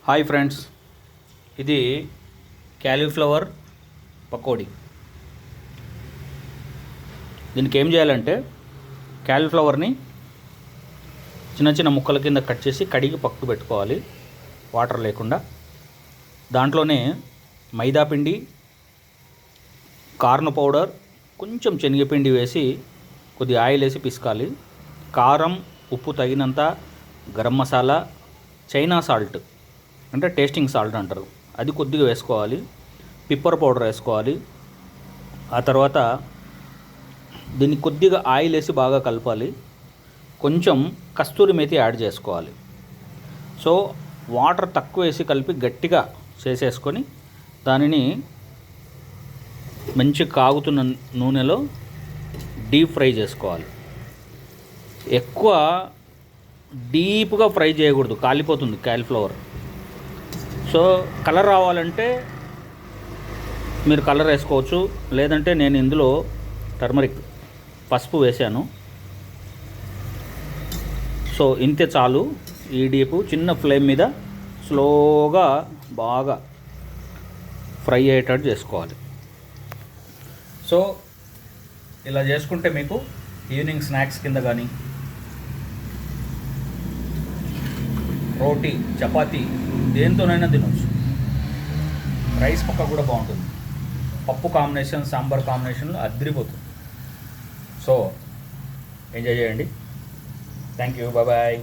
Hi friends, ఇది cauliflower pakodi. దీనికి ఏం చేయాలంటే క్యాలీఫ్లవర్ని చిన్న చిన్న ముక్కల కింద కట్ చేసి కడిగి పక్కకు పెట్టుకోవాలి, వాటర్ లేకుండా. దాంట్లోనే మైదా పిండి, కార్న్ పౌడర్, కొంచెం శనగపిండి వేసి కొద్దిగా ఆయిల్ వేసి పిసకాలి. కారం, ఉప్పు తగినంత, గరం మసాలా, చైనా సాల్ట్ అంటే టేస్టింగ్ సాల్ట్ అంటారు, అది కొద్దిగా వేసుకోవాలి. పిప్పర్ పౌడర్ వేసుకోవాలి. ఆ తర్వాత దీన్ని కొద్దిగా ఆయిల్ వేసి బాగా కలపాలి. కొంచెం కస్తూరి మేతి యాడ్ చేసుకోవాలి. సో వాటర్ తక్కువ వేసి కలిపి గట్టిగా చేసేసుకొని దానిని మంచి కాగుతున్న నూనెలో డీప్ ఫ్రై చేసుకోవాలి. ఎక్కువ డీప్గా ఫ్రై చేయకూడదు, కాలిపోతుంది క్యాలీఫ్లవర్. సో కలర్ రావాలంటే మీరు కలర్ వేసుకోవచ్చు, లేదంటే నేను ఇందులో టర్మరిక్ పసుపు వేసాను. సో ఇంతే చాలు. ఈ డీపు చిన్న ఫ్లేమ్ మీద స్లోగా బాగా ఫ్రై అయ్యేటట్టు చేసుకోవాలి. సో ఇలా చేసుకుంటే మీకు ఈవినింగ్ స్నాక్స్ కింద కానీ, రోటీ, చపాతీ దేంతోనైనా తినవచ్చు. రైస్ పక్క కూడా బాగుంటుంది. పప్పు కాంబినేషన్, సాంబార్ కాంబినేషన్లో అదిరిపోతుంది. సో ఎంజాయ్ చేయండి. Thank you, bye bye.